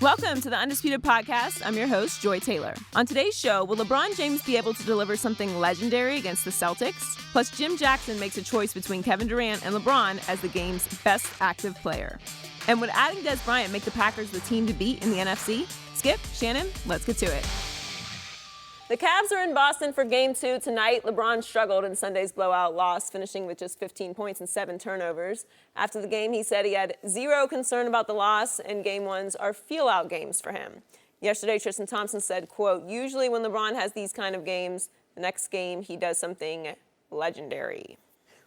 Welcome to the Undisputed Podcast. I'm your host, Joy Taylor. On today's show, will LeBron James be able to deliver something legendary against the Celtics? Plus, Jim Jackson makes a choice between Kevin Durant and LeBron as the game's best active player. And would adding Des Bryant make the Packers the team to beat in the NFC? Skip, Shannon, let's get to it. The Cavs are in Boston for Game 2 tonight. LeBron struggled in Sunday's blowout loss, finishing with just 15 points and 7 turnovers. After the game, he said he had zero concern about the loss, and Game 1s are feel-out games for him. Yesterday, Tristan Thompson said, quote, usually when LeBron has these kind of games, the next game he does something legendary.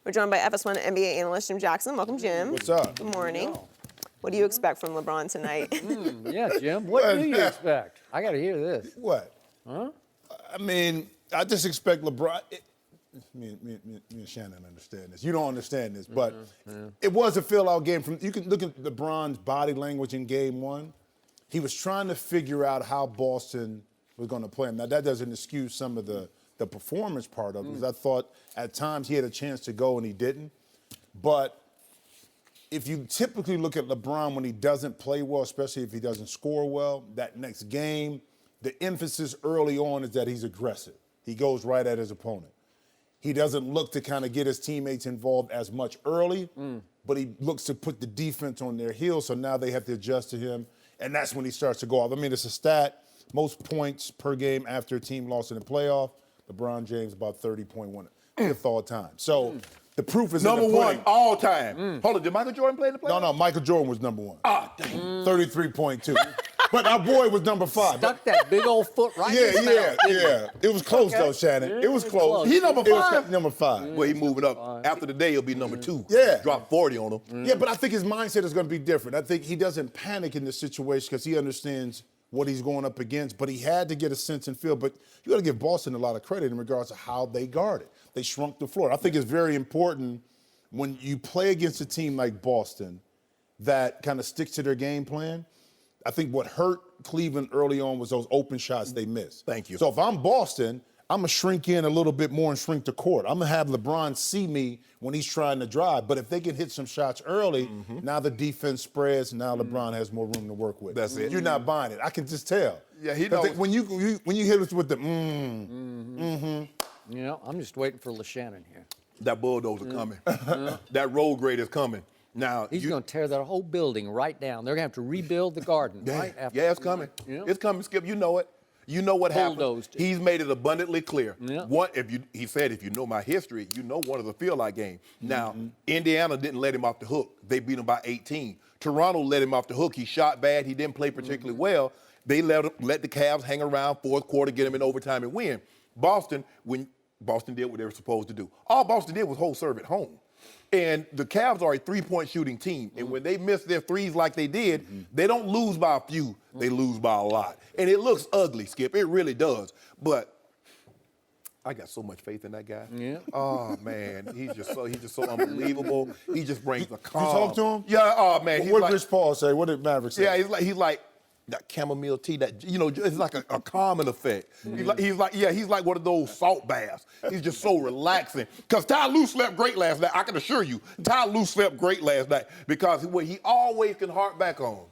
We're joined by FS1 NBA analyst Jim Jackson. Welcome, Jim. What's up? Good morning. What do you expect from LeBron tonight? Yeah, Jim, what do you expect? I got to hear this. What? Huh? I mean, I just expect LeBron. Me and Shannon understand this. You don't understand this, but it was a fill-out game. You can look at LeBron's body language in Game 1. He was trying to figure out how Boston was going to play him. Now, that doesn't excuse some of the performance part of it, because I thought at times he had a chance to go and he didn't. But if you typically look at LeBron when he doesn't play well, especially if he doesn't score well, that next game, the emphasis early on is that he's aggressive. He goes right at his opponent. He doesn't look to kind of get his teammates involved as much early, but he looks to put the defense on their heels, so now they have to adjust to him, and that's when he starts to go off. I mean, it's a stat, most points per game after a team lost in the playoff. LeBron James about 30.1, fifth all time. So the proof is number in the one pudding. all time. Hold on, did Michael Jordan play in the playoffs? No, Michael Jordan was number one. Ah, dang. 33.2. But our boy was number 5. Stuck that big old foot right in his mouth. Yeah. It was close, though, Shannon. Yeah, it was close. He number It was 5? number 5. Well, he moving up. After the day, he'll be number 2. Yeah. Drop 40 on him. Yeah, but I think his mindset is going to be different. I think he doesn't panic in this situation because he understands what he's going up against, but he had to get a sense and feel. But you got to give Boston a lot of credit in regards to how they guarded. They shrunk the floor. I think it's very important when you play against a team like Boston that kind of sticks to their game plan. I think what hurt Cleveland early on was those open shots they missed. Thank you. So if I'm Boston, I'm going to shrink in a little bit more and shrink the court. I'm going to have LeBron see me when he's trying to drive. But if they can hit some shots early, now the defense spreads, and now LeBron has more room to work with. That's it. You're not buying it. I can just tell. Yeah, he knows. When you hit us with the You know, I'm just waiting for LeShannon here. That bulldozer coming. That road grade is coming. Now He's going to tear that whole building right down. They're going to have to rebuild the garden right after. Yeah, it's coming. Yeah. It's coming, Skip. You know it. You know what Bulldozed happened. it. He's made it abundantly clear. Yeah. He said, if you know my history, you know one of the feel-like game. Now, Indiana didn't let him off the hook. They beat him by 18. Toronto let him off the hook. He shot bad. He didn't play particularly well. They let the Cavs hang around fourth quarter, get him in overtime and win. Boston, when Boston did what they were supposed to do. All Boston did was hold serve at home. And the Cavs are a three-point shooting team. And when they miss their threes like they did, they don't lose by a few. They lose by a lot. And it looks ugly, Skip. It really does. But I got so much faith in that guy. Yeah. Oh, man. He's just so unbelievable. He just brings a calm. You talk to him? Yeah. Oh, man. what did Rich Paul say? What did Maverick say? Yeah, he's like that chamomile tea, that, it's like a calming effect. He's like one of those salt baths. He's just so relaxing. Because Ty Lue slept great last night. I can assure you, Ty Lue slept great last night because what he always can hark back on,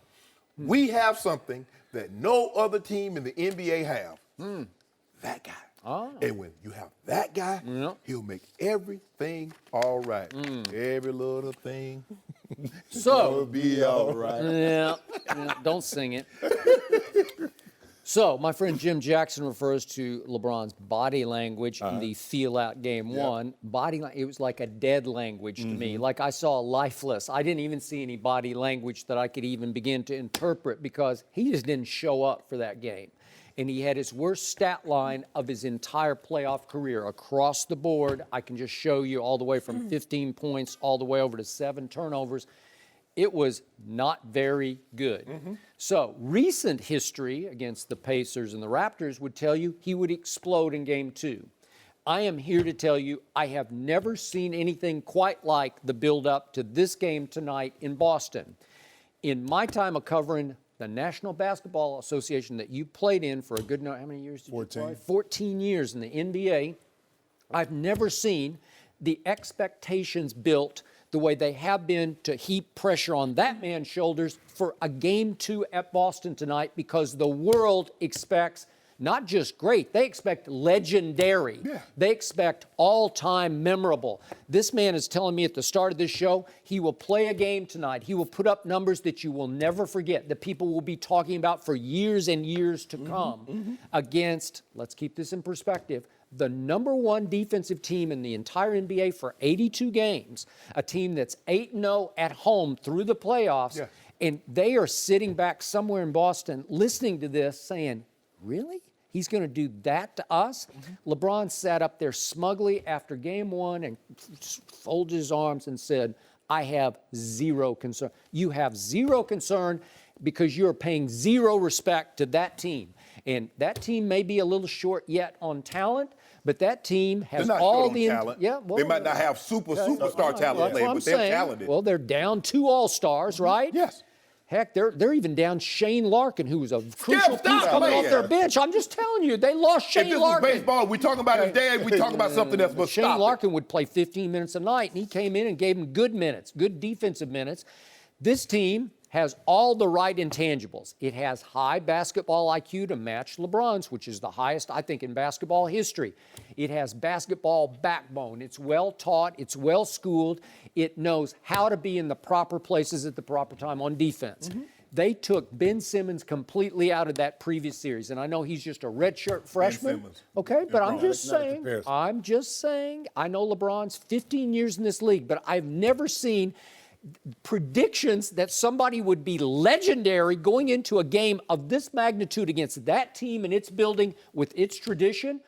we have something that no other team in the NBA have. That guy. Oh. And when you have that guy, he'll make everything all right. Every little thing So, will be all right. yeah, don't sing it. So, my friend Jim Jackson refers to LeBron's body language in the feel-out Game 1. It was like a dead language to me. Like I saw lifeless. I didn't even see any body language that I could even begin to interpret because he just didn't show up for that game. And he had his worst stat line of his entire playoff career across the board. I can just show you all the way from 15 points all the way over to 7 turnovers. It was not very good. So recent history against the Pacers and the Raptors would tell you he would explode in Game 2. I am here to tell you I have never seen anything quite like the build-up to this game tonight in Boston. In my time of covering the National Basketball Association that you played in for a good number, how many years did 14. you play? 14 years in the NBA. I've never seen the expectations built the way they have been to heap pressure on that man's shoulders for a Game 2 at Boston tonight, because the world expects not just great, they expect legendary. Yeah. They expect all-time memorable. This man is telling me at the start of this show he will play a game tonight. He will put up numbers that you will never forget, that people will be talking about for years and years to come against, let's keep this in perspective, the number one defensive team in the entire NBA for 82 games, a team that's 8-0 at home through the playoffs, and they are sitting back somewhere in Boston listening to this saying, really? He's going to do that to us? LeBron sat up there smugly after game 1 and folded his arms and said, I have zero concern. You have zero concern because you're paying zero respect to that team. And that team may be a little short yet on talent, but that team has all the talent. Yeah, well, they might not have superstar talent players, but they're talented. Well, they're down 2 All-Stars, right? Yes. Heck, they're even down Shane Larkin, who was a crucial piece coming off their bench. I'm just telling you, they lost Shane Larkin. If this was baseball, we talking about his dad, we talking about something else, but Shane Larkin would play 15 minutes a night, and he came in and gave him good minutes, good defensive minutes. This team has all the right intangibles. It has high basketball IQ to match LeBron's, which is the highest, I think, in basketball history. It has basketball backbone. It's well taught. It's well schooled. It knows how to be in the proper places at the proper time on defense. They took Ben Simmons completely out of that previous series, and I know he's just a redshirt freshman. Okay, but I'm just saying, I know LeBron's 15 years in this league, but I've never seen predictions that somebody would be legendary going into a game of this magnitude against that team and its building with its tradition.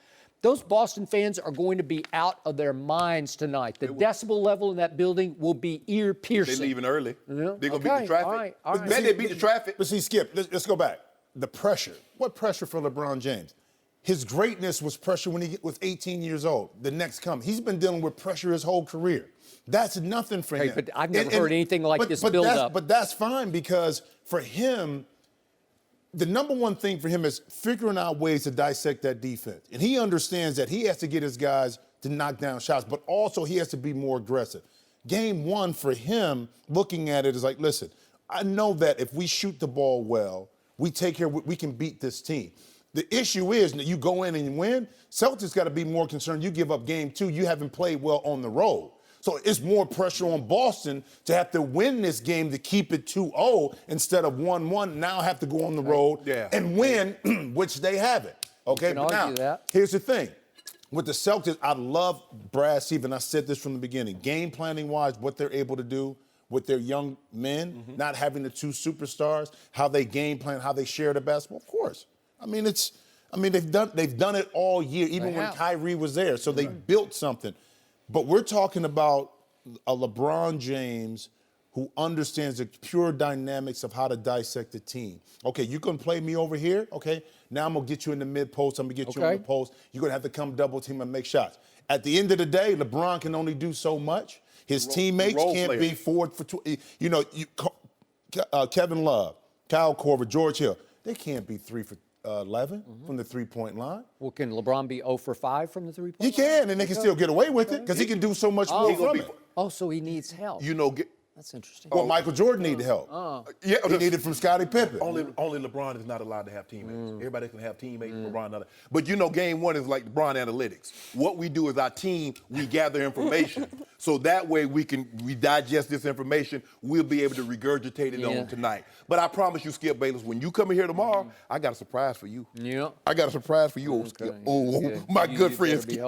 Those Boston fans are going to be out of their minds tonight. The decibel level in that building will be ear-piercing. They're leaving early. They're going to beat the traffic. All right. They beat the traffic. But see, Skip, let's go back. The pressure. What pressure for LeBron James? His greatness was pressure when he was 18 years old. The next come. He's been dealing with pressure his whole career. That's nothing for him. But I've never heard anything like this build-up. But that's fine, because for him, the number one thing for him is figuring out ways to dissect that defense. And he understands that he has to get his guys to knock down shots, but also he has to be more aggressive. Game 1 for him, looking at it, is like, listen, I know that if we shoot the ball well, we take care, we can beat this team. The issue is that you go in and you win. Celtics got to be more concerned. You give up game 2, you haven't played well on the road. So it's more pressure on Boston to have to win this game to keep it 2-0 instead of 1-1. Now have to go on the road and win, which they haven't. Okay, but now, here's the thing. With the Celtics, I love Brad Stevens. I said this from the beginning. Game planning-wise, what they're able to do with their young men, not having the 2 superstars, how they game plan, how they share the basketball. Of course. I mean, they've done it all year, even when Kyrie was there. So they built something. But we're talking about a LeBron James who understands the pure dynamics of how to dissect a team. Okay, you're going to play me over here? Okay, now I'm going to get you in the mid-post. I'm going to get you in the post. You're going to have to come double team and make shots. At the end of the day, LeBron can only do so much. His teammates can't be forward for Kevin Love, Kyle Korver, George Hill. They can't be 3 for 11 from the three-point line. Well, can LeBron be 0 for 5 from the three-point line? He can, and they can still get away with it because he can do so much more from it. Oh, so he needs help. That's interesting. Well, Michael Jordan needed help. He needed from Scottie Pippen. Only LeBron is not allowed to have teammates. Everybody can have teammates. LeBron not. But game 1 is like LeBron analytics. What we do is our team, we gather information. So that way we digest this information. We'll be able to regurgitate it on tonight. But I promise you, Skip Bayless, when you come in here tomorrow, I got a surprise for you. Yeah. I got a surprise for you, old Skip. Oh, my good friend Skip.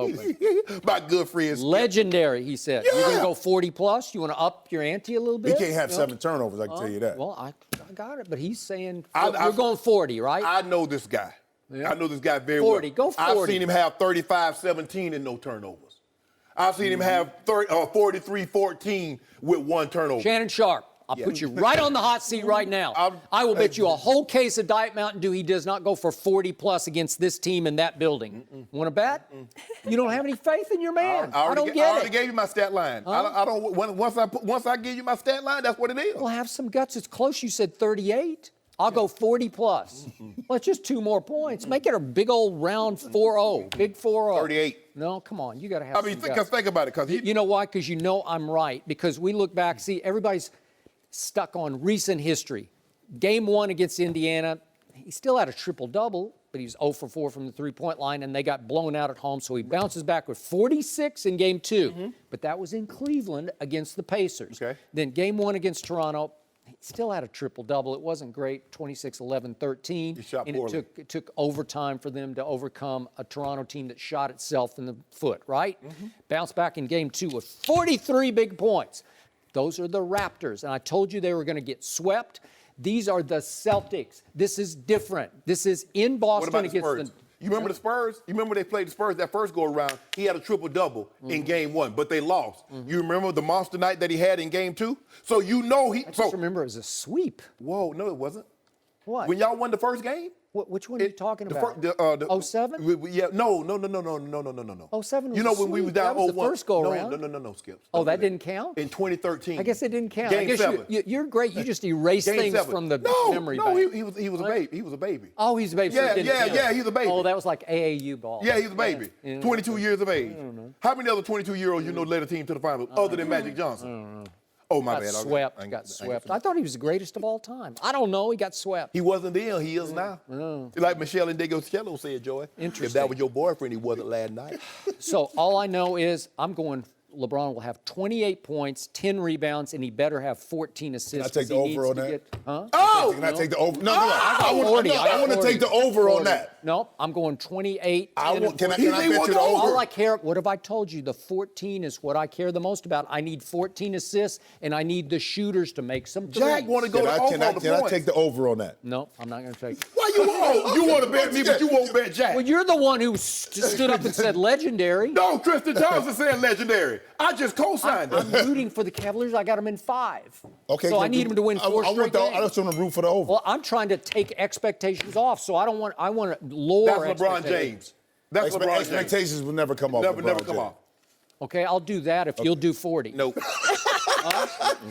My good friend Skip. Legendary, he said. You're going to go 40-plus? You want to up your ante a little bit? He can't have 7 turnovers, I can tell you that. Well, I got it, but he's saying you're going 40, right? I know this guy. I know this guy very 40, well. go 40. I've seen him have 35-17 and no turnovers. I've seen him have 43-14 with 1 turnover. Shannon Sharpe, I'll put you right on the hot seat right now. I will bet you a whole case of Diet Mountain Dew he does not go for 40-plus against this team in that building. Want to bet? You don't have any faith in your man. I don't get it. I already gave you my stat line. I don't. Once I give you my stat line, that's what it is. Well, have some guts. It's close. You said 38. I'll go 40 plus. Well, it's just 2 more points. Make it a big old round 4-0. Big 4-0. 38. No, come on. You got to have I mean, some guts. think about it. Because You know why? Because you know I'm right. Because we look back, see, everybody's stuck on recent history. Game 1 against Indiana, he still had a triple-double, but he was 0 for 4 from the three-point line, and they got blown out at home, so he bounces back with 46 in Game 2. But that was in Cleveland against the Pacers. Okay. Then Game 1 against Toronto, he still had a triple-double. It wasn't great, 26, 11, 13. He shot and poorly. it took overtime for them to overcome a Toronto team that shot itself in the foot, right? Bounce back in Game 2 with 43 big points. Those are the Raptors, and I told you they were going to get swept. These are the Celtics. This is different. This is in Boston What about the against Spurs? You remember the Spurs? You remember they played the Spurs that first go-around? He had a triple-double in Game 1, but they lost. You remember the monster night that he had in Game 2? So you know he... I just remember it was a sweep. Whoa, no, it wasn't. What? When y'all won the first game? Which one are you talking about? 07? Yeah, no. 07 was You know a when we sweep. was down That was the 0-1? first go-around. No, Skip. Oh, that didn't count? In 2013. I guess it didn't count. Game I guess 7. You're great. You just erase Game things 7. from the memory No, bank. he was a baby. He was a baby. Oh, he's a baby. so it didn't count. Yeah, he's a baby. Oh, that was like AAU ball. Yeah, he's a baby. Yeah. 22 years of age. How many other 22-year-olds you know led a team to the finals other than Magic Johnson? Oh, my bad. Got swept. I thought he was the greatest of all time. I don't know. He got swept. He wasn't then. He is now. Like Michelle and Degocello said, Joy. Interesting. If that was your boyfriend, he wasn't last night. So all I know is LeBron will have 28 points, 10 rebounds, and he better have 14 assists. Can I take the 'cause he over needs on to that? Huh? Oh! Can I take the over? No. I want to take the over on that. No, I'm going 28. Can I He bet you the All over? I care, what have I told you? The 14 is what I care the most about. I need 14 assists, and I need the shooters to make some threes. Jack want to go to over on the Can I points. take the over on that? No, I'm not going to take it. Why you won't? You want to bet me, but you won't bet Jack. Well, you're the one who stood up and said legendary. No, Tristan Johnson said legendary. I just co-signed I'm it. rooting for the Cavaliers. I got them in 5. Okay. So I need them to win 4 straight games. I just want to root for the over. Well, I'm trying to take expectations off, so I want to lower That's LeBron expectations. James. That's LeBron James. Expectations will never come off. Never LeBron come James. off. Okay, I'll do that if you'll do 40. Nope.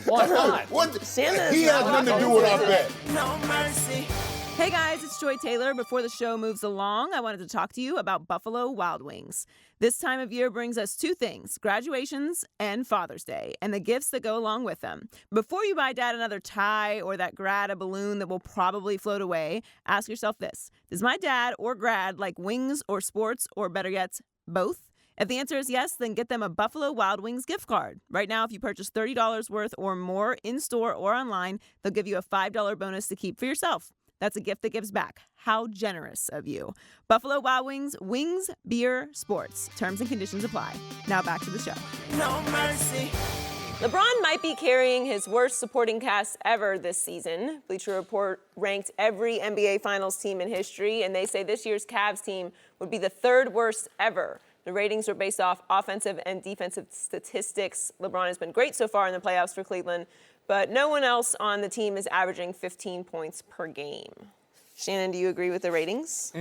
Why not? Shannon He has nothing to do with our bet. No mercy. Hey guys, it's Joy Taylor. Before the show moves along, I wanted to talk to you about Buffalo Wild Wings. This time of year brings us 2 things, graduations and Father's Day, and the gifts that go along with them. Before you buy Dad another tie or that grad a balloon that will probably float away, ask yourself this. Does my dad or grad like wings or sports, or better yet, both? If the answer is yes, then get them a Buffalo Wild Wings gift card. Right now, if you purchase $30 worth or more in-store or online, they'll give you a $5 bonus to keep for yourself. That's a gift that gives back. How generous of you. Buffalo Wild Wings, wings, beer, sports. Terms and conditions apply. Now back to the show. No mercy. LeBron might be carrying his worst supporting cast ever this season. Bleacher Report ranked every NBA Finals team in history, and they say this year's Cavs team would be the 3rd worst ever. The ratings are based off offensive and defensive statistics. LeBron has been great so far in the playoffs for Cleveland, but no one else on the team is averaging 15 points per game. Shannon, do you agree with the ratings?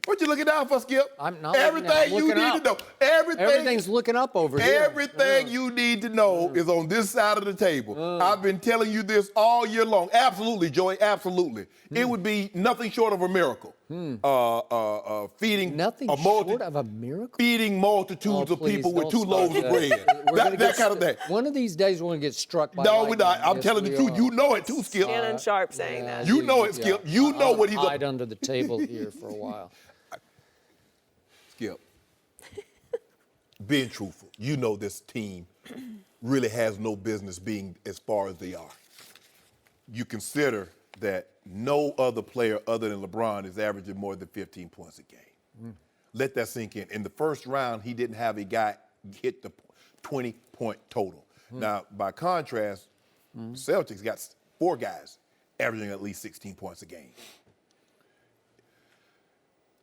What you looking down for, Skip? I'm not Everything you need to know. Everything's looking up over here. Everything you need to know is on this side of the table. I've been telling you this all year long. Absolutely, Joey, absolutely. It would be nothing short of a miracle. Feeding Nothing short of a miracle? Feeding multitudes of people with 2 loaves of bread. That kind of thing. One of these days we're going to get struck by No, lightning. we're not. I'm Yes, telling the we truth. are. You know it too, Skip. Shannon Sharpe saying that. You know it, Skip. You know what he's up. Hide under the table here for a while. Skip, being truthful, you know this team really has no business being as far as they are. You consider that no other player other than LeBron is averaging more than 15 points a game. Let that sink in. In the first round, he didn't have a guy hit the 20-point total. Now, by contrast, Celtics got 4 guys averaging at least 16 points a game.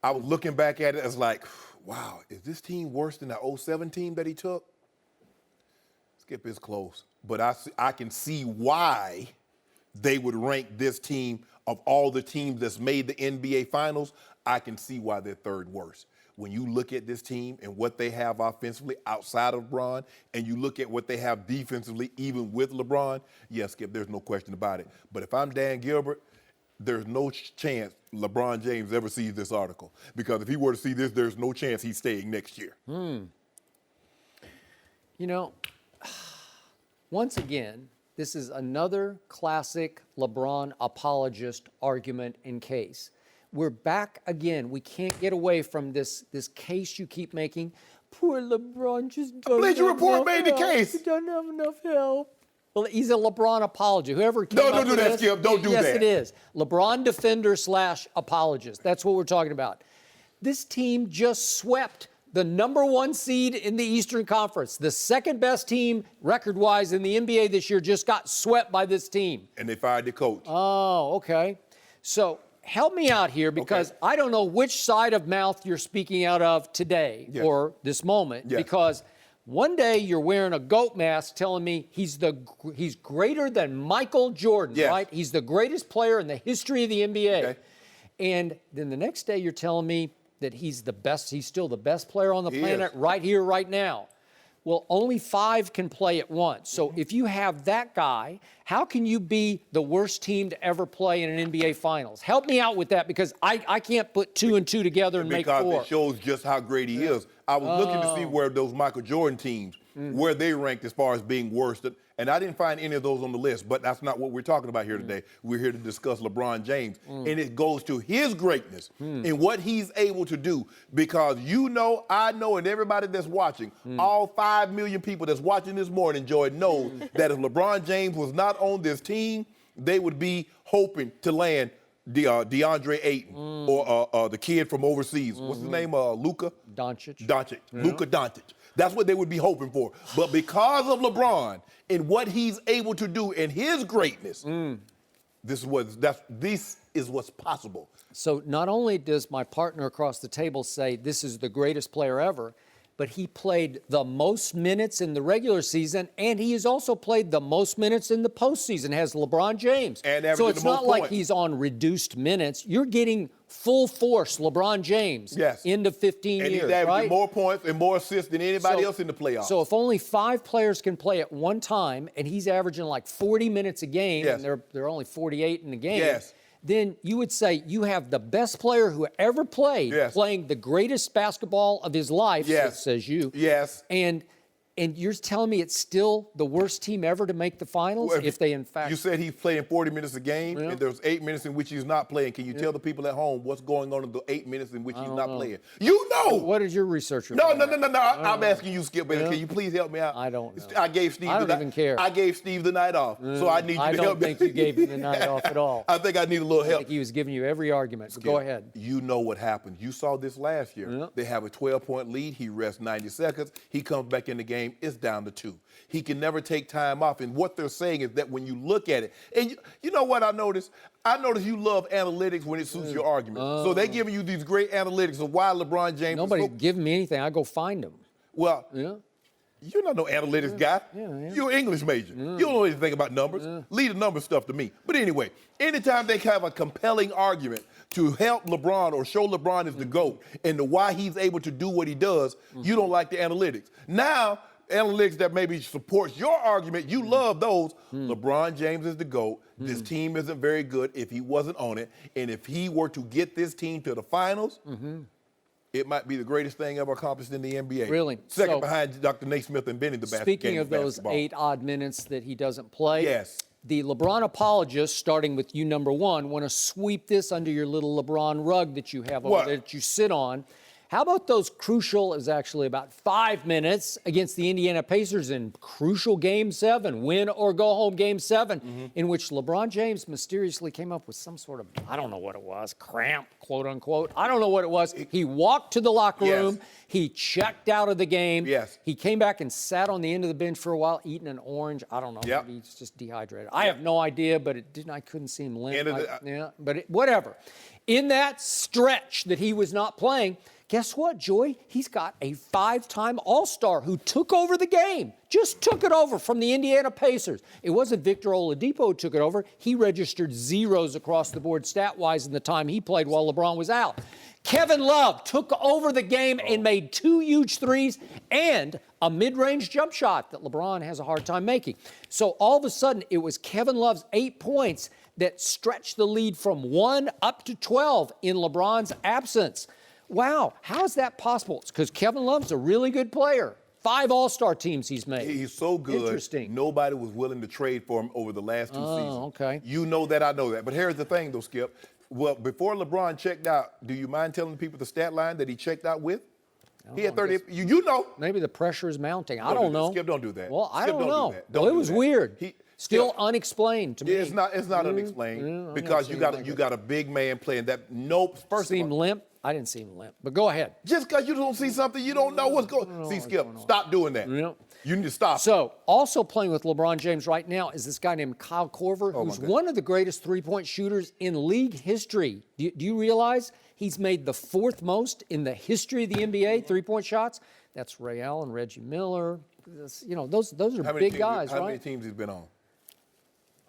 I was looking back at it as like, wow, is this team worse than the 07 team that he took? Skip is close. But I can see why they would rank this team of all the teams that's made the NBA Finals. I can see why they're 3rd worst. when you look at this team and what they have offensively outside of LeBron, and you look at what they have defensively even with LeBron, yes, Skip, there's no question about it. But if I'm Dan Gilbert, there's no chance LeBron James ever sees this article. Because if he were to see this, there's no chance he's staying next year. You know, once again, this is another classic LeBron apologist argument and case. We're back again. We can't get away from this case you keep making. Poor LeBron just doesn't Bleacher have Report enough made the help. case. He doesn't have enough help. Well, he's a LeBron apologist. Whoever came No, up don't do with that, this, Skip. Don't do yes, that. it is. LeBron defender / apologist. That's what we're talking about. This team just swept the #1 seed in the Eastern Conference. The second best team record-wise in the NBA this year just got swept by this team. And they fired the coach. Oh, okay. So help me out here because I don't know which side of mouth you're speaking out of today or this moment because one day you're wearing a goat mask telling me he's greater than Michael Jordan, right? He's the greatest player in the history of the NBA. Okay. And then the next day you're telling me that he's still the best player on the planet right here, right now. Well, only 5 can play at once. So if you have that guy, how can you be the worst team to ever play in an NBA Finals? Help me out with that because I can't put 2 and 2 together and make 4. Because it shows just how great he is. I was looking to see where those Michael Jordan teams, where they ranked as far as being worse. And I didn't find any of those on the list, but that's not what we're talking about here today. We're here to discuss LeBron James. And it goes to his greatness and what he's able to do because you know, I know, and everybody that's watching, all 5 million people that's watching this morning, Jordan, know that if LeBron James was not on this team, they would be hoping to land DeAndre Ayton or the kid from overseas. What's his name? Luka? Doncic. Luka Doncic. That's what they would be hoping for. But because of LeBron and what he's able to do and his greatness, this is what's possible. So not only does my partner across the table say this is the greatest player ever, but he played the most minutes in the regular season, and he has also played the most minutes in the postseason, has LeBron James. And so it's the most not like points. he's on reduced minutes. You're getting full force LeBron James into 15 and years, he's averaging right? more points and more assists than anybody else in the playoffs. So if only 5 players can play at one time, and he's averaging like 40 minutes a game, and there are only 48 in the game, then you would say you have the best player who ever played playing the greatest basketball of his life, says you. And you're telling me it's still the worst team ever to make the finals if they in fact... You said he's playing 40 minutes a game, and there's 8 minutes in which he's not playing. Can you tell the people at home what's going on in the 8 minutes in which he's not playing? You know! What is your research? No. I'm asking you, Skip. Can you please help me out? I don't know. I gave Steve I don't even care. I gave Steve the night off, so I need you to help me. I don't think you gave him the night off at all. I think I need a little help. I think he was giving you every argument. So go ahead. You know what happened. You saw this last year. They have a 12-point lead. He rests 90 seconds. He comes back in the game. It's down to 2. He can never take time off. And what they're saying is that when you look at it, and you know what I noticed? I noticed you love analytics when it suits your argument. So they're giving you these great analytics of why LeBron James Nobody's giving me anything. I go find them. Well, you're not no analytics guy. You're an English major. You don't know anything about numbers. Leave the number stuff to me. But anyway, anytime they have a compelling argument to help LeBron or show LeBron is the GOAT and the why he's able to do what he does, you don't like the analytics. Now, analytics that maybe supports your argument, you love those. LeBron James is the GOAT. This team isn't very good if he wasn't on it. And if he were to get this team to the finals, it might be the greatest thing ever accomplished in the NBA. Really? Second behind Dr. Naismith inventing the basketball. Speaking of those 8 odd minutes that he doesn't play, the LeBron apologists, starting with you, number 1, want to sweep this under your little LeBron rug that you have over there that you sit on. How about those crucial, is actually about 5 minutes against the Indiana Pacers in crucial Game 7, win or go home Game 7, in which LeBron James mysteriously came up with some sort of, I don't know what it was, cramp, quote unquote. I don't know what it was. He walked to the locker room. He checked out of the game. He came back and sat on the end of the bench for a while, eating an orange. I don't know. Maybe he's just dehydrated. I have no idea, but I couldn't see him limp. Whatever. In that stretch that he was not playing, Guess what, Joy? He's got a 5-time All-Star who took over the game. Just took it over from the Indiana Pacers. It wasn't Victor Oladipo who took it over. He registered zeros across the board stat-wise in the time he played while LeBron was out. Kevin Love took over the game and made 2 huge threes and a mid-range jump shot that LeBron has a hard time making. So all of a sudden, it was Kevin Love's 8 points that stretched the lead from 1 up to 12 in LeBron's absence. Wow, how is that possible? It's because Kevin Love's a really good player. 5 All-Star teams he's made. He's so good. Interesting. Nobody was willing to trade for him over the last 2 seasons. Okay. You know that, I know that. But here's the thing, though, Skip. Well, before LeBron checked out, do you mind telling people the stat line that he checked out with? He had 30. You know. Maybe the pressure is mounting. I don't know. Skip, don't do that. Well, I Skip, don't know. Do that. Don't Well, it do was that. weird. Still Skip, unexplained to me. It's not unexplained because you got a big man playing that. Nope. First See of him all, limp? I didn't see him limp. But go ahead. just because you don't see something, you don't know what's going on. See, Skip, stop doing that. Yep. You need to stop. So, also playing with LeBron James right now is this guy named Kyle Korver, who's one of the greatest three-point shooters in league history. Do you realize he's made the 4th most in the history of the NBA three-point shots? That's Ray Allen, Reggie Miller. You know, those are big guys, right? How many teams he's been on?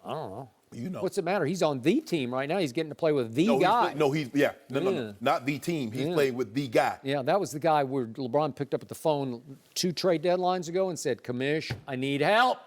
I don't know. You know. What's it matter? He's on the team right now. He's getting to play with the guy. No, not the team. He's playing with the guy. Yeah, that was the guy where LeBron picked up at the phone 2 trade deadlines ago and said, "Commish, I need help.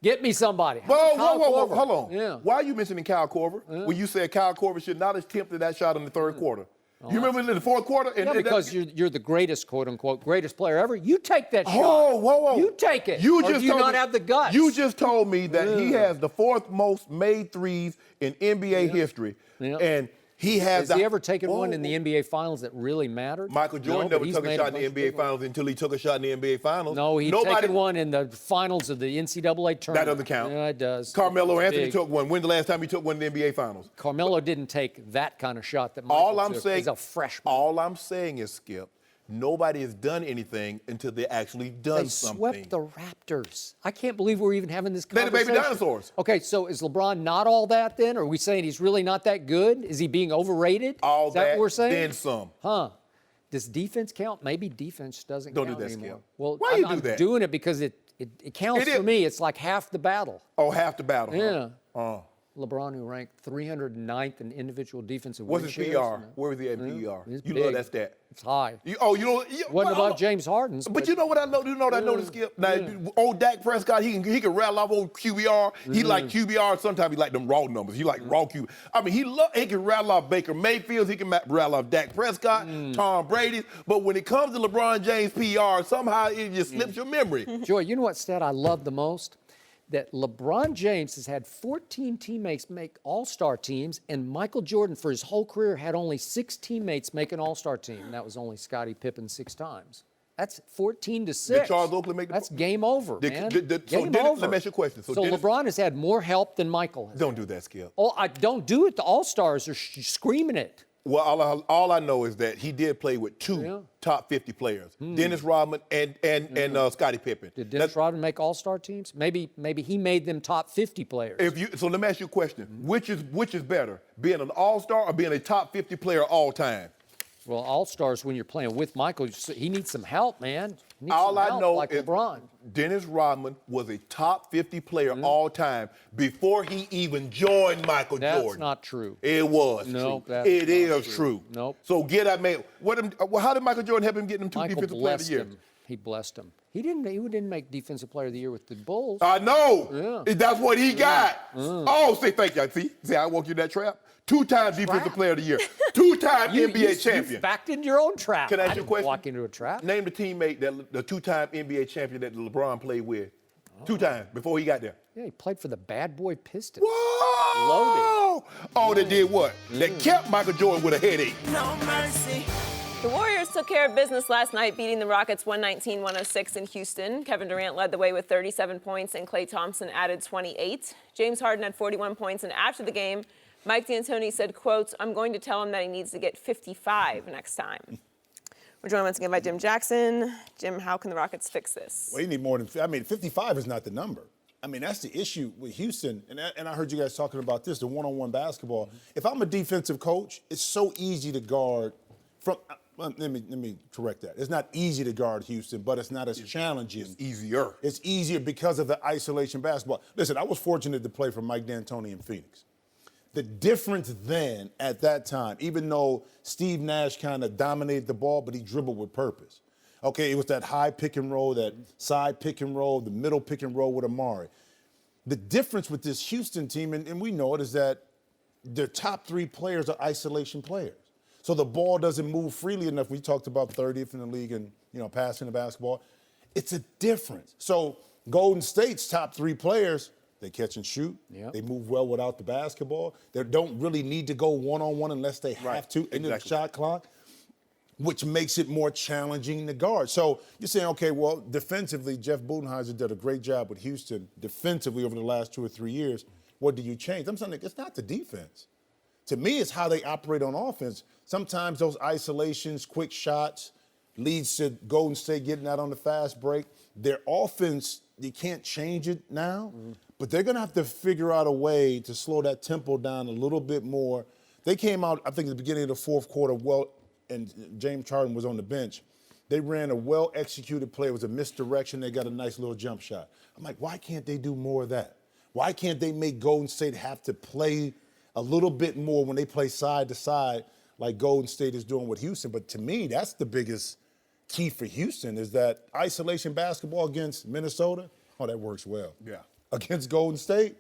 Get me somebody." Whoa, Kyle Korver? hold on. Yeah. Why are you mentioning Kyle Korver? When you said Kyle Korver should not have attempted that shot in the 3rd quarter. You remember in the 4th quarter? Yeah, because you're the greatest, quote unquote, greatest player ever. You take that shot. Whoa. You take it. You Or just do you told not me- have the guts? You just told me that he has the 4th most made threes in NBA history. Yeah. And he has Has he ever taken one in the NBA Finals that really mattered? Michael Jordan No, but never he's took a made shot in the bunch of NBA big ones. Finals until he took a shot in the NBA Finals. No, he taken one in the finals of the NCAA tournament. That doesn't count. Yeah, it does. Carmelo Anthony Big. took one. When's the last time he took one in the NBA Finals? Carmelo didn't take that kind of shot that Michael All I'm took. saying, He's a freshman. All I'm saying is, Skip, nobody has done anything until they actually done They something. swept the Raptors. I can't believe we're even having this They're the conversation. baby dinosaurs. Okay, so is LeBron not all that then? Are we saying he's really not that good? Is he being overrated? All is that what we're saying? then some. Huh. Does defense count? Maybe defense doesn't Don't count do that, anymore. Skip. Well, Why you do I'm that? doing it because it counts It for is. me. It's like half the battle. Oh, half the battle. Yeah. Huh? LeBron, who ranked 309th in individual defensive What's win his shares. PR? Where was he at in PR? It's You big. love that stat. It's high. You don't. Wasn't well, about James Harden's. But you know what I know? You know what I noticed, Skip? Now, old Dak Prescott, he can rattle off old QBR. He like QBR. Sometimes he like them raw numbers. He like raw QB. I mean, he can rattle off Baker Mayfield. He can rattle off Dak Prescott, Tom Brady. But when it comes to LeBron James PR, somehow it just slips your memory. Joy, you know what stat I love the most? That LeBron James has had 14 teammates make all-star teams, and Michael Jordan, for his whole career, had only 6 teammates make an all-star team. And that was only Scottie Pippen 6 times. That's 14 to 6. Did Charles Oakley make the That's game over, man. so Game Dennis, over. let me ask you a question. So Dennis, LeBron has had more help than Michael has. don't do that, Skip. Oh, I don't do it. The all-stars are screaming it. Well, all I know is that he did play with 2 top 50 players, Dennis Rodman and Scottie Pippen. Did Dennis Rodman make all-star teams? Maybe he made them top 50 players. So let me ask you a question. Which is better, being an all-star or being a top 50 player all time? Well, all-stars, when you're playing with Michael, he needs some help, man. He needs All some I help, know like is LeBron. Dennis Rodman was a top 50 player all time before he even joined Michael That's Jordan. not true. It was No, true. that's It not is true. true. Nope. So get that man. How did Michael Jordan help him get them 2 Michael defensive player of the blessed year? him. He blessed him. He didn't make defensive player of the year with the Bulls. I know. Yeah. That's what he got. Oh, say thank you. See, I walked you that trap. 2-time defensive player of the year. 2-time NBA champion. You backed into your own trap. Can I ask I you a didn't question? walk into a trap. Name the teammate the 2-time NBA champion that LeBron played with. 2 times before he got there. Yeah, he played for the bad boy Pistons. Whoa! Oh, they did what? They kept Michael Jordan with a headache. No mercy. The Warriors took care of business last night, beating the Rockets 119-106 in Houston. Kevin Durant led the way with 37 points, and Klay Thompson added 28. James Harden had 41 points, and after the game, Mike D'Antoni said, quote, "I'm going to tell him that he needs to get 55 next time." We're joined once again by Jim Jackson. Jim, how can the Rockets fix this? Well, you need more than, 55 is not the number. I mean, that's the issue with Houston. And I heard you guys talking about this, the one-on-one basketball. If I'm a defensive coach, it's so easy to guard from, Well, let me correct that. It's not easy to guard Houston, but it's not as challenging. It's easier. It's easier because of the isolation basketball. Listen, I was fortunate to play for Mike D'Antoni in Phoenix. The difference then, at that time, even though Steve Nash kind of dominated the ball, but he dribbled with purpose. Okay, it was that high pick and roll, that side pick and roll, the middle pick and roll with Amari. The difference with this Houston team, and we know it, is that their top 3 players are isolation players. So the ball doesn't move freely enough. We talked about 30th in the league and, passing the basketball. It's a difference. So Golden State's top 3 players, they catch and shoot. Yep. They move well without the basketball. They don't really need to go one-on-one unless they have to into the shot clock, which makes it more challenging to guard. So you're saying, okay, well, defensively, Jeff Budenholzer did a great job with Houston defensively over the last 2 or 3 years. What do you change? I'm saying it's not the defense. To me, it's how they operate on offense. Sometimes those isolations, quick shots, leads to Golden State getting out on the fast break. Their offense, you can't change it now, but they're going to have to figure out a way to slow that tempo down a little bit more. They came out, I think, at the beginning of the fourth quarter, and James Harden was on the bench. They ran a well-executed play. It was a misdirection. They got a nice little jump shot. I'm like, why can't they do more of that? Why can't they make Golden State have to play a little bit more when they play side to side like Golden State is doing with Houston? But to me, that's the biggest key for Houston is that isolation basketball against Minnesota, that works well. Yeah. Against Golden State,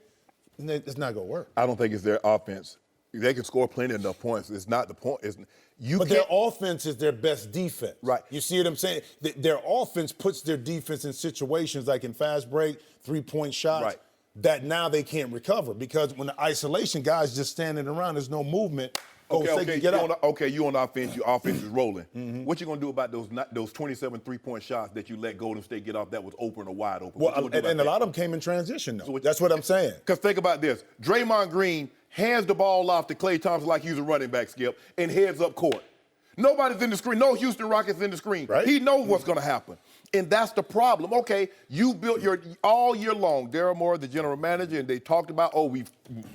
it's not going to work. I don't think it's their offense. They can score plenty enough points. It's not the point. But their offense is their best defense. Right. You see what I'm saying? Their offense puts their defense in situations like in fast break, 3-point shots, that now they can't recover because when the isolation guy's just standing around, there's no movement. Okay, you on offense, your offense is rolling. What you gonna do about those 27 3-point shots that you let Golden State get off that was open or wide open? Well, and a lot of them came in transition, though. That's what I'm saying. Because think about this. Draymond Green hands the ball off to Klay Thompson like he's a running back, Skip, and heads up court. Nobody's in the screen. No Houston Rockets in the screen. Right. He knows what's going to happen. And that's the problem. Okay, you built all year long, Daryl Morey, the general manager, and they talked about,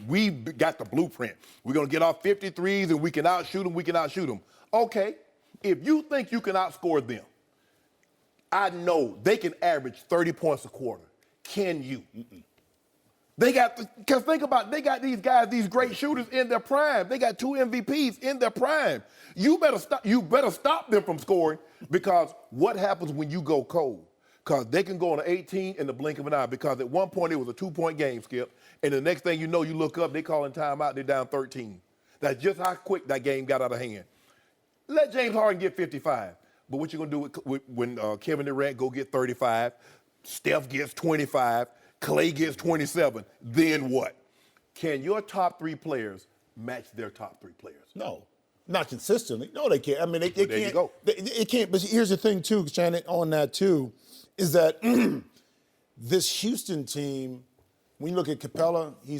we got the blueprint. We're going to get off 53s and we can outshoot them. Okay, if you think you can outscore them, I know they can average 30 points a quarter. Can you? Because think about it, they got these guys, these great shooters in their prime. They got 2 MVPs in their prime. You better stop them from scoring because what happens when you go cold? Because they can go on an 18 in the blink of an eye because at one point it was a 2-point game, Skip, and the next thing you know, you look up, they calling timeout, they're down 13. That's just how quick that game got out of hand. Let James Harden get 55. But what you going to do when Kevin Durant go get 35, Steph gets 25, Klay gets 27, then what? Can your top 3 players match their top 3 players? No, not consistently. No, they can't. I mean, they can't. There you go. They can't. But here's the thing, too, Shannon, on that, too, is that this Houston team, when you look at Capella, he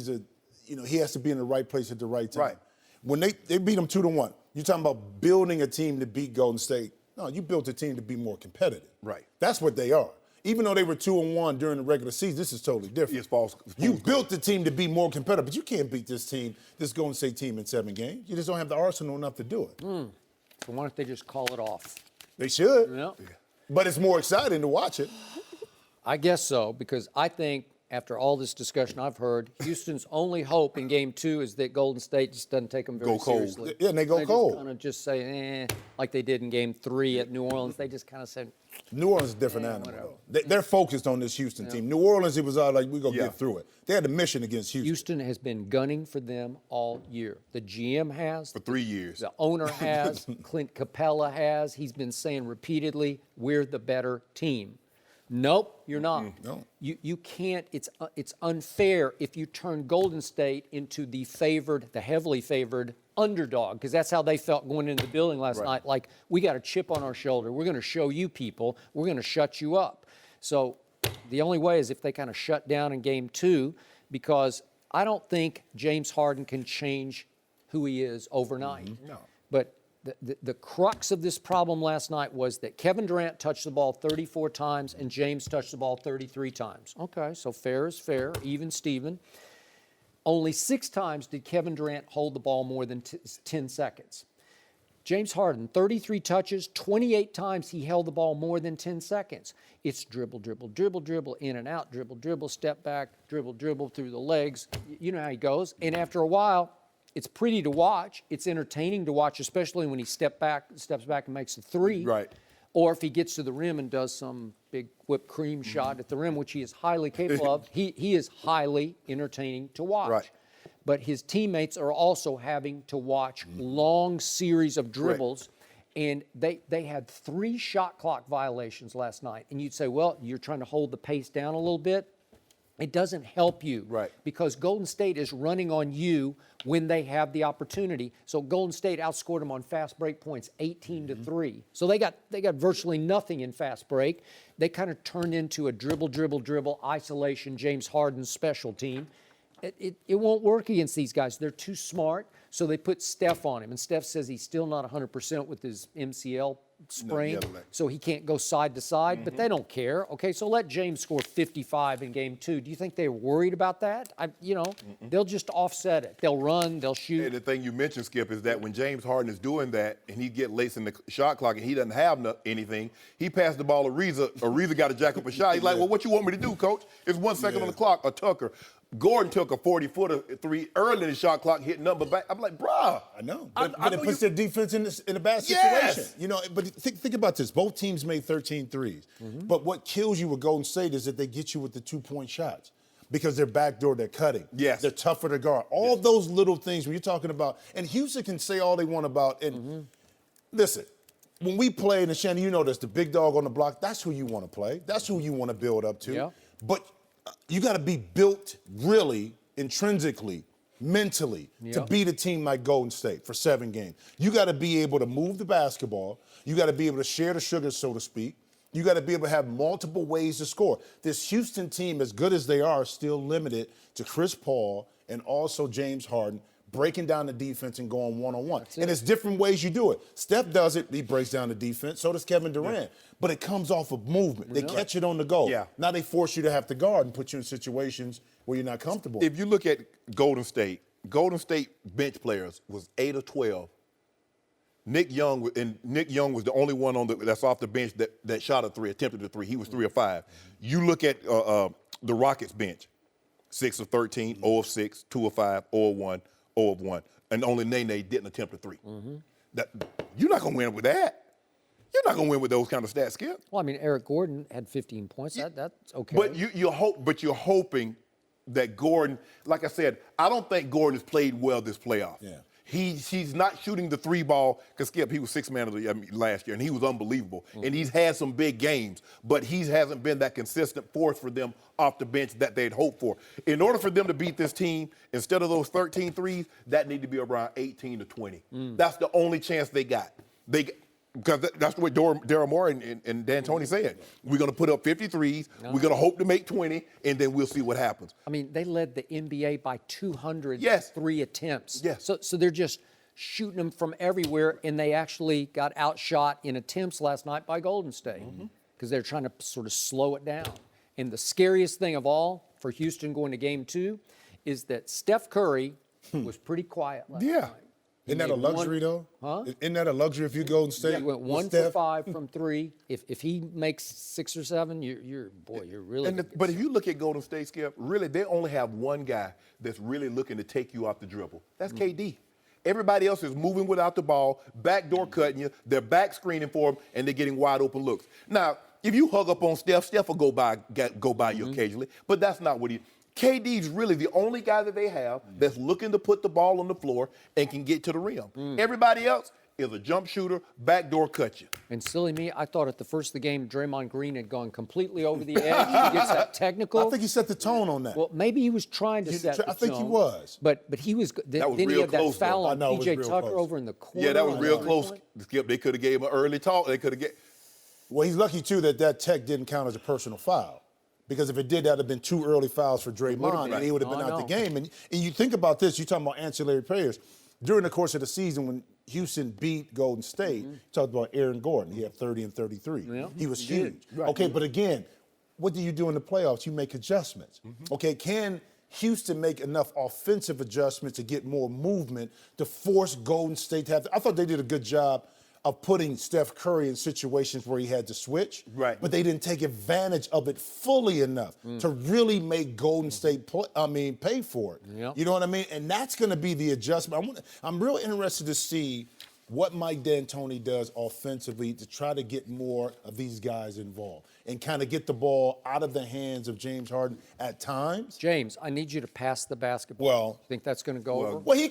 has to be in the right place at the right time. Right. When they beat them 2-1, you're talking about building a team to beat Golden State. No, you built a team to be more competitive. Right. That's what they are. Even though they were 2-1 during the regular season, this is totally different. It's false. You built the team to be more competitive, but you can't beat this Golden State team in 7 games. You just don't have the arsenal enough to do it. So why don't they just call it off? They should. Yeah. But it's more exciting to watch it. I guess so, because I think after all this discussion I've heard, Houston's only hope in Game 2 is that Golden State just doesn't take them very seriously. Yeah, and they go cold. Just kind of just say, like they did in Game 3 at New Orleans. They just kind of said, New Orleans is a different animal, though. They're focused on this Houston team. New Orleans, it was all like, we're going to get through it. They had a mission against Houston. Houston has been gunning for them all year. The GM has. For 3 years. The owner has. Clint Capella has. He's been saying repeatedly, we're the better team. Nope, you're not. No. You can't. It's unfair if you turn Golden State into the heavily favored underdog, because that's how they felt going into the building last night. Like, we got a chip on our shoulder. We're going to show you people. We're going to shut you up. So the only way is if they kind of shut down in Game 2, because I don't think James Harden can change who he is overnight. No. But the crux of this problem last night was that Kevin Durant touched the ball 34 times and James touched the ball 33 times. Okay, so fair is fair, even Steven. Only 6 times did Kevin Durant hold the ball more than 10 seconds. James Harden, 33 touches, 28 times he held the ball more than 10 seconds. It's dribble, dribble, dribble, dribble, in and out, dribble, dribble, step back, dribble, dribble through the legs. You know how he goes. And after a while, it's pretty to watch. It's entertaining to watch, especially when he steps back and makes a three. Right. Or if he gets to the rim and does some big whipped cream shot at the rim, which he is highly capable of. He is highly entertaining to watch. Right. But his teammates are also having to watch long series of dribbles. And they had 3 shot clock violations last night. And you'd say, well, you're trying to hold the pace down a little bit. It doesn't help you. Right. Because Golden State is running on you when they have the opportunity. So Golden State outscored them on fast break points 18-3. So they got virtually nothing in fast break. They kind of turned into a dribble, dribble, dribble, isolation, James Harden special team. It won't work against these guys. They're too smart. So they put Steph on him. And Steph says he's still not 100% with his MCL sprain, so he can't go side to side, but they don't care. Okay, so let James score 55 in game 2. Do you think they're worried about that? They'll just offset it. They'll run, they'll shoot. And the thing you mentioned, Skip, is that when James Harden is doing that and he get laced in the shot clock and he doesn't have anything, he passed the ball to Ariza. Ariza got to jack up a shot. He's like, well, what you want me to do, coach? It's 1 second on the clock. Or Tucker. Gordon took a 40-footer 3 early in the shot clock, hit number back. I'm like, bruh. I know. But it puts their defense in a bad situation. Yes. But think about this. Both teams made 13 threes. But what kills you with Golden State is that they get you with the 2-point shots because they're backdoor, they're cutting. Yes. They're tougher to guard. All those little things when you're talking about, and Houston can say all they want about, and listen, when we play, and Shannon, you know this, the big dog on the block, that's who you want to play. That's who you want to build up to. Yeah. But you got to be built really intrinsically, mentally, to beat a team like Golden State for 7 games. You got to be able to move the basketball. You got to be able to share the sugar, so to speak. You got to be able to have multiple ways to score. This Houston team, as good as they are, is still limited to Chris Paul and also James Harden breaking down the defense and going one-on-one. And it's different ways you do it. Steph does it. He breaks down the defense. So does Kevin Durant. But it comes off of movement. They catch it on the go. Yeah. Now they force you to have to guard and put you in situations where you're not comfortable. If you look at Golden State bench players was 8 of 12. Nick Young was the only one that's off the bench that shot a 3, attempted a 3. He was 3 of 5. You look at the Rockets bench, 6 of 13, 0 of 6, 2 of 5, 0 of 1, 0 of 1. And only Nene didn't attempt a 3. You're not going to win with that. You're not going to win with those kind of stats, Skip. Well, I mean, Eric Gordon had 15 points. That's okay. But you're hoping that Gordon, like I said, I don't think Gordon has played well this playoff. Yeah. He's not shooting the 3 ball, because Skip, he was 6th man of the last year, and he was unbelievable. And he's had some big games, but he hasn't been that consistent force for them off the bench that they'd hoped for. In order for them to beat this team, instead of those 13 threes, that need to be around 18 to 20. That's the only chance they got. Because that's what Daryl Morey and D'Antoni said. We're going to put up 53s. We're going to hope to make 20, and then we'll see what happens. I mean, they led the NBA by 200 3 attempts. Yes. So they're just shooting them from everywhere, and they actually got outshot in attempts last night by Golden State because they're trying to sort of slow it down. And the scariest thing of all for Houston going to game 2 is that Steph Curry was pretty quiet last night. Isn't that a luxury, though? Huh? Isn't that a luxury if you go and stay? He went 1 for 5 from 3. If he makes 6 or 7, you're really. But if you look at Golden State, Skip, really they only have one guy that's really looking to take you off the dribble. That's KD. Everybody else is moving without the ball, backdoor cutting you. They're back screening for him, and they're getting wide open looks. Now, if you hug up on Steph will go by you occasionally, but that's not what he. KD's really the only guy that they have that's looking to put the ball on the floor and can get to the rim. Everybody else is a jump shooter, backdoor cut you. And silly me, I thought at the first of the game, Draymond Green had gone completely over the edge. He gets that technical. I think he set the tone on that. Well, maybe he was trying to set the tone. I think he was. But he was. That was then real he had close, that foul though. on I know, it was P.J. real Tucker close. over in the corner. Yeah, that was real close. Point. Skip, they could have gave him an early talk. They could have get. Well, he's lucky, too, that tech didn't count as a personal foul. Because if it did, that would have been 2 early fouls for Draymond, and he would have been out the game. And you think about this, you're talking about ancillary players. During the course of the season, when Houston beat Golden State, you talked about Aaron Gordon. He had 30 and 33. Yeah, he was huge. Right. Okay, but again, what do you do in the playoffs? You make adjustments. Okay, can Houston make enough offensive adjustments to get more movement to force Golden State to have. I thought they did a good job of putting Steph Curry in situations where he had to switch. Right. But they didn't take advantage of it fully enough to really make Golden State pay for it. Yep. You know what I mean? And that's going to be the adjustment. I'm real interested to see what Mike D'Antoni does offensively to try to get more of these guys involved and kind of get the ball out of the hands of James Harden at times. James, I need you to pass the basketball. Well, think that's going to go over? Well, he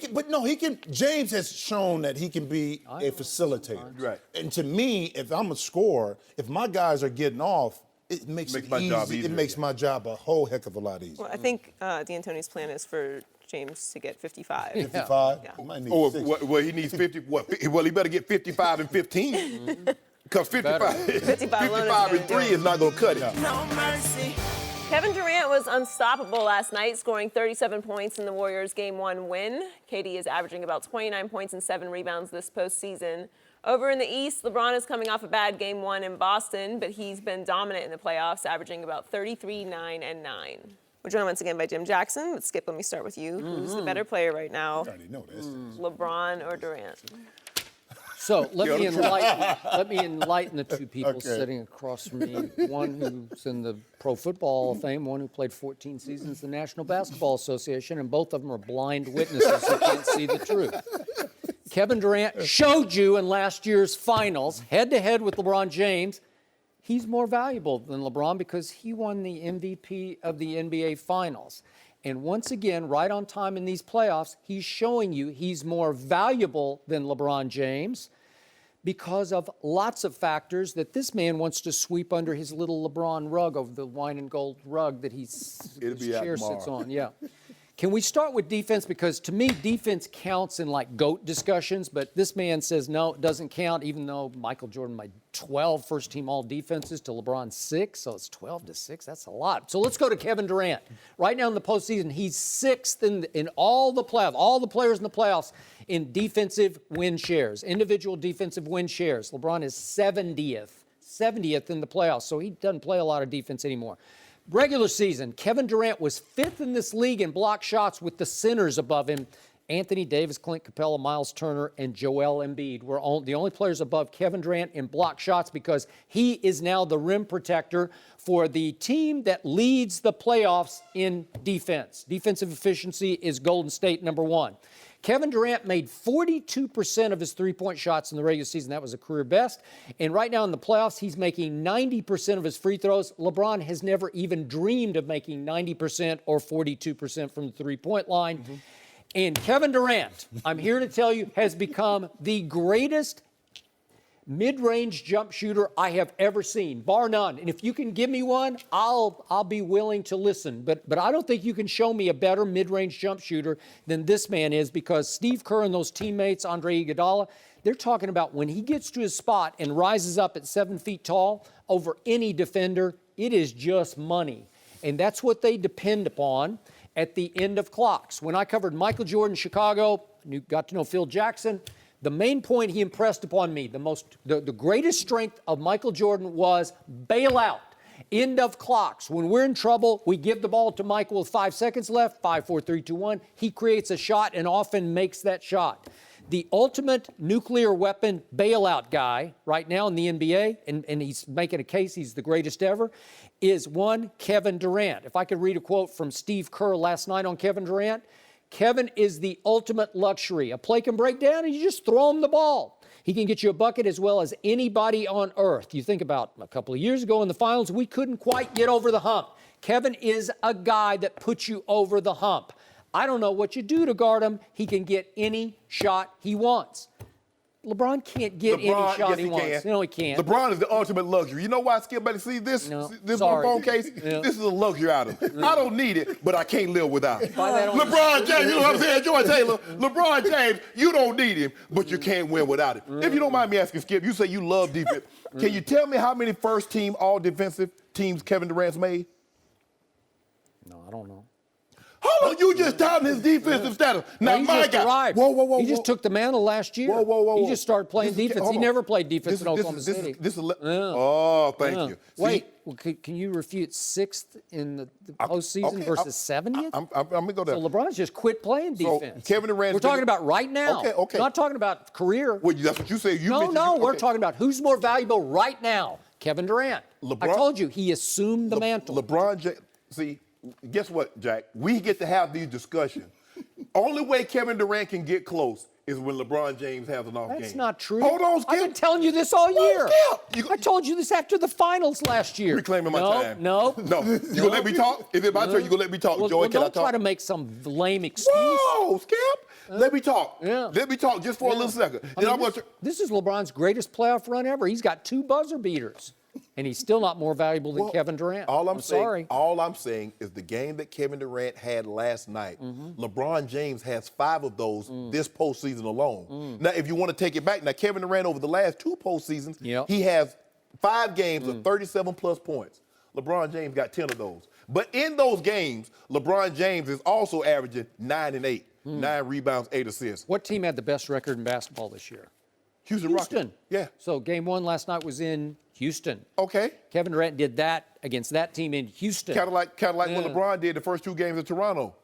can. James has shown that he can be a facilitator. Right. And to me, if I'm a scorer, if my guys are getting off, it makes my job easy. easier. It makes my job a whole heck of a lot easier. Well, I think D'Antoni's plan is for James to get 55. 55? Yeah. He might need Or 60. well, he needs 50. Well, he better get 55 and 15. Because 55 alone and 3 is not going to cut it. No mercy. Kevin Durant was unstoppable last night, scoring 37 points in the Warriors' Game 1 win. KD is averaging about 29 points and 7 rebounds this postseason. Over in the East, LeBron is coming off a bad Game 1 in Boston, but he's been dominant in the playoffs, averaging about 33, 9, and 9. We're joined once again by Jim Jackson. But Skip, let me start with you. Who's the better player right now, I already know this. LeBron or Durant? So let me enlighten the two people sitting across from me. One who's in the Pro Football Hall of Fame, one who played 14 seasons in the National Basketball Association, and both of them are blind witnesses who can't see the truth. Kevin Durant showed you in last year's finals, head-to-head with LeBron James, he's more valuable than LeBron because he won the MVP of the NBA Finals. And once again, right on time in these playoffs, he's showing you he's more valuable than LeBron James because of lots of factors that this man wants to sweep under his little LeBron rug, over the wine and gold rug that his chair sits on. Yeah. Can we start with defense? Because to me, defense counts in like GOAT discussions, but this man says no, it doesn't count, even though Michael Jordan made 12 first-team all-defenses to LeBron's 6, so it's 12-6. That's a lot. So let's go to Kevin Durant. Right now in the postseason, he's 6th in all the playoffs, all the players in the playoffs in defensive win shares, individual defensive win shares. LeBron is 70th in the playoffs, so he doesn't play a lot of defense anymore. Regular season, Kevin Durant was 5th in this league in block shots with the centers above him. Anthony Davis, Clint Capella, Miles Turner, and Joel Embiid were the only players above Kevin Durant in block shots because he is now the rim protector for the team that leads the playoffs in defense. Defensive efficiency is Golden State #1. Kevin Durant made 42% of his three-point shots in the regular season. That was a career best. And right now in the playoffs, he's making 90% of his free throws. LeBron has never even dreamed of making 90% or 42% from the three-point line. And Kevin Durant, I'm here to tell you, has become the greatest mid-range jump shooter I have ever seen, bar none. And if you can give me one, I'll be willing to listen. But I don't think you can show me a better mid-range jump shooter than this man is, because Steve Kerr and those teammates, Andre Iguodala, they're talking about when he gets to his spot and rises up at 7 feet tall over any defender, it is just money. And that's what they depend upon at the end of clocks. When I covered Michael Jordan in Chicago, got to know Phil Jackson, the main point he impressed upon me, the greatest strength of Michael Jordan was bailout. End of clocks. When we're in trouble, we give the ball to Michael with 5 seconds left, 5, 4, 3, 2, 1. He creates a shot and often makes that shot. The ultimate nuclear weapon bailout guy right now in the NBA, and he's making a case he's the greatest ever, is one Kevin Durant. If I could read a quote from Steve Kerr last night on Kevin Durant, Kevin is the ultimate luxury. A play can break down and you just throw him the ball. He can get you a bucket as well as anybody on earth. You think about a couple of years ago in the finals, we couldn't quite get over the hump. Kevin is a guy that puts you over the hump. I don't know what you do to guard him. He can get any shot he wants. LeBron can't get any shot he wants. No, he can't. LeBron is the ultimate luxury. You know why Skip better see this? No, this sorry. phone case? Yeah. This is a luxury item. I don't need it, but I can't live without it. That on LeBron James, you know what I'm saying? Joy Taylor, LeBron James, you don't need him, but you can't win without him. If you don't mind me asking, Skip, you say you love defense. Can you tell me how many first-team all-defensive teams Kevin Durant's made? No, I don't know. Hold on, you just touting his defensive status. Now, He my just guy. arrived. Whoa. He just took the mantle last year. Whoa. He just started playing defense. He hold on. never played defense in Oklahoma City. Oh, thank you. See, Wait, well, can you refute 6th in the postseason versus 70th? I'm going to go there. So LeBron's just quit playing So, defense. Kevin Durant's We're talking about right now. Okay. We're not talking about career. Well, that's what you say. We're talking about who's more valuable right now. Kevin Durant. I told you, he assumed the mantle. LeBron James. See, guess what, Jack? We get to have these discussions. Only way Kevin Durant can get close is when LeBron James has an off game. That's not true. Hold on, Skip. I've been telling you this all year. Skip. I told you this after the finals last year. Reclaiming my time. No. You gonna let me talk? Is it my turn? You gonna let me talk, Joey? Can I Don't talk? try to make some lame excuse. Whoa, Skip. Let me talk. Yeah. Let me talk just for a little second. This is LeBron's greatest playoff run ever. He's got 2 buzzer beaters, and he's still not more valuable than Kevin Durant. I'm sorry. All I'm saying is the game that Kevin Durant had last night, LeBron James has 5 of those this postseason alone. Now, if you want to take it back, now Kevin Durant over the last 2 postseasons, he has 5 games of 37-plus points. LeBron James got 10 of those. But in those games, LeBron James is also averaging 9 and 8, 9 rebounds, 8 assists. What team had the best record in basketball this year? Houston Rockets. Yeah. So game 1 last night was in Houston. Okay. Kevin Durant did that against that team in Houston. Kind of like what LeBron did the first 2 games of Toronto.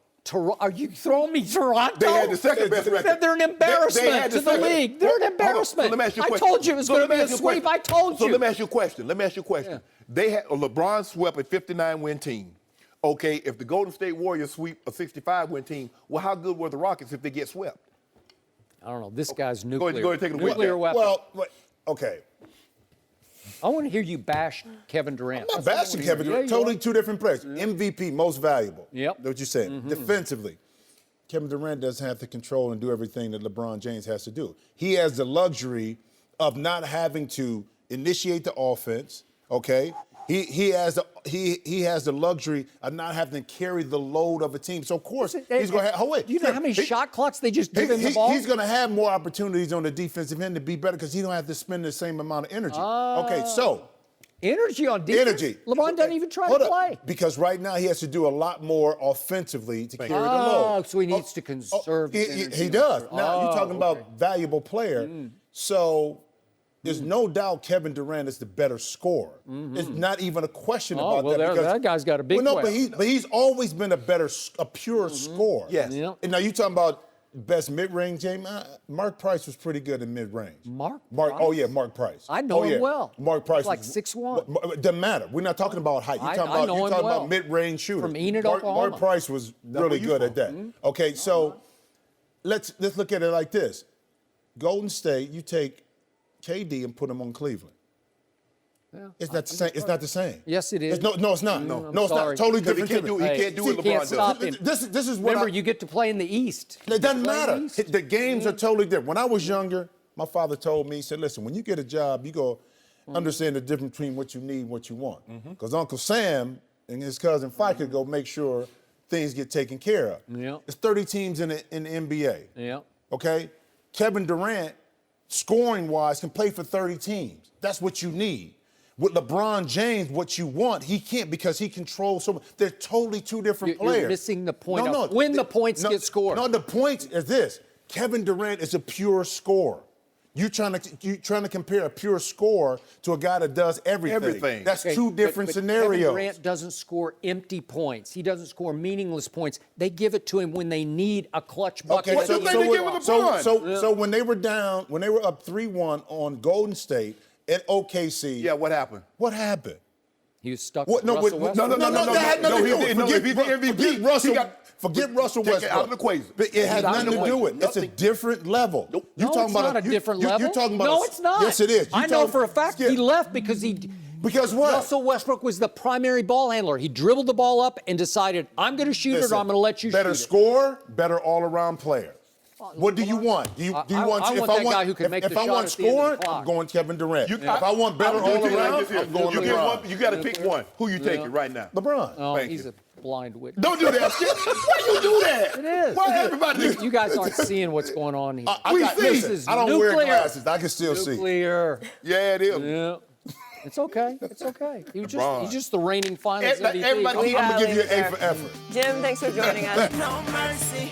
Are you throwing me Toronto? They had the second best record. They're an embarrassment to the league. They're an embarrassment. So let me ask you a I question. told you it was going to be a sweep. I told you. So let me ask you a question. Yeah. They had LeBron swept a 59-win team. Okay, if the Golden State Warriors sweep a 65-win team, well, how good were the Rockets if they get swept? I don't know. This guy's nuclear. Go ahead, take it away. Nuclear weapon. Well, okay. I want to hear you bash Kevin Durant. I'm not bashing Kevin Durant. Totally 2 different players. MVP, most valuable. Yep. That's what you said. Defensively, Kevin Durant doesn't have to control and do everything that LeBron James has to do. He has the luxury of not having to initiate the offense, okay? He has the luxury of not having to carry the load of a team. So, of course, he's going to have – Do you know how many shot clocks they just give him the ball? He's going to have more opportunities on the defensive end to be better because he don't have to spend the same amount of energy. Okay, so – Energy on defense? Energy. LeBron doesn't even try to play. Because right now he has to do a lot more offensively to carry the load. Oh, so he needs to conserve his energy. He does. Now, you're talking about valuable player. So there's no doubt Kevin Durant is the better scorer. It's not even a question about that. Well, that guy's got a big question. But he's always been a pure scorer. Yes. Yep. And now you're talking about best mid-range game. Mark Price was pretty good in mid-range. Mark? Oh yeah, Mark Price. I know him well. Mark Price He's like was 6'1". Doesn't matter. We're not talking about height. You're talking about mid-range shooter. From Enid, Oklahoma. Mark Price was really good at that. Okay, so let's look at it like this. Golden State, you take KD and put him on Cleveland. Yeah. It's not the same. It's not the same. Yes, it is. No, it's not. No, it's sorry. not. Totally He different. can't do what LeBron does. Stop him. This is what Remember, you get to play in the East. It doesn't matter. East. The games are totally different. When I was younger, my father told me, he said, listen, when you get a job, you go understand the difference between what you need and what you want. Because Uncle Sam and his cousin Fiker go make sure things get taken care of. Yeah. There's 30 teams in the NBA. Yeah. Okay? Kevin Durant, scoring-wise, can play for 30 teams. That's what you need. With LeBron James, what you want, he can't because he controls so much. They're totally 2 different players. You're missing the point of when the points get scored. No, the point is this. Kevin Durant is a pure scorer. You're trying to compare a pure scorer to a guy that does everything. That's 2 different scenarios. Kevin Durant doesn't score empty points. He doesn't score meaningless points. They give it to him when they need a clutch bucket. What do they give LeBron? So when they were down, when they were up 3-1 on Golden State at OKC. Yeah, what happened? What happened? He was stuck What? with Russell Westbrook. No, that had nothing to do with it. If he's the MVP, Forget Russell take Westbrook. it out of the equation. It has nothing to do with it. It's a different level. Nope. It's not a different level. You're talking about no, it's not. Yes, it is. I know for a fact he left because Because what? Russell Westbrook was the primary ball handler. He dribbled the ball up and decided, I'm going to shoot it or I'm going to let you shoot it. Better scorer, better all-around player. What do you want? Do you want? I want that guy who can make the shot at the end of the clock. I'm going Kevin Durant. If I want better all around, I'm going LeBron. You got to pick one. Who you taking right now? LeBron. Oh, Thank he's you. a blind wit. Don't do that, Skip. Why you do that? It is. Why everybody? You guys aren't seeing what's going on here. Listen, I don't wear nuclear. glasses. I can still see. Nuclear. Yeah, it is. Yeah. It's okay. It's okay. He's LeBron. just the reigning finals MVP. Everybody, I'm gonna give you an A there. for effort. Jim, thanks for joining us. No mercy.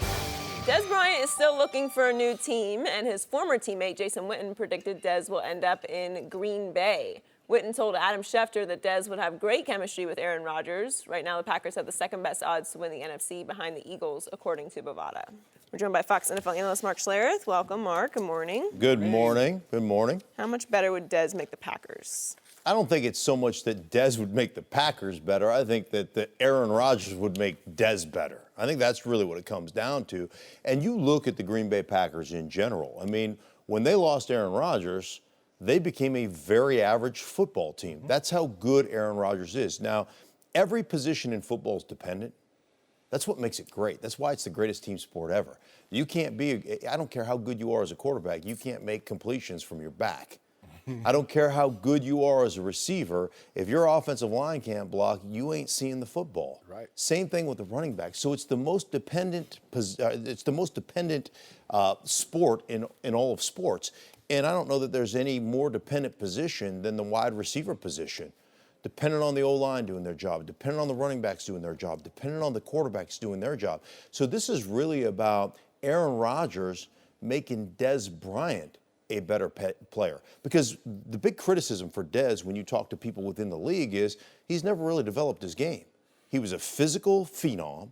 Des Bryant is still looking for a new team, and his former teammate Jason Witten predicted Des will end up in Green Bay. Witten told Adam Schefter that Des would have great chemistry with Aaron Rodgers. Right now, the Packers have the second best odds to win the NFC behind the Eagles, according to Bovada. We're joined by Fox NFL analyst Mark Schlereth. Welcome, Mark. Good morning. Good morning. Good morning. How much better would Des make the Packers? I don't think it's so much that Des would make the Packers better. I think that Aaron Rodgers would make Des better. I think that's really what it comes down to. And you look at the Green Bay Packers in general. I mean, when they lost Aaron Rodgers, they became a very average football team. That's how good Aaron Rodgers is. Now, every position in football is dependent. That's what makes it great. That's why it's the greatest team sport ever. You can't be, I don't care how good you are as a quarterback, you can't make completions from your back. I don't care how good you are as a receiver. If your offensive line can't block, you ain't seeing the football. Right. Same thing with the running back. So it's the most dependent. Sport in all of sports. And I don't know that there's any more dependent position than the wide receiver position. Dependent on the O-line doing their job, dependent on the running backs doing their job, dependent on the quarterbacks doing their job. So this is really about Aaron Rodgers making Des Bryant a better player. Because the big criticism for Des when you talk to people within the league is he's never really developed his game. He was a physical phenom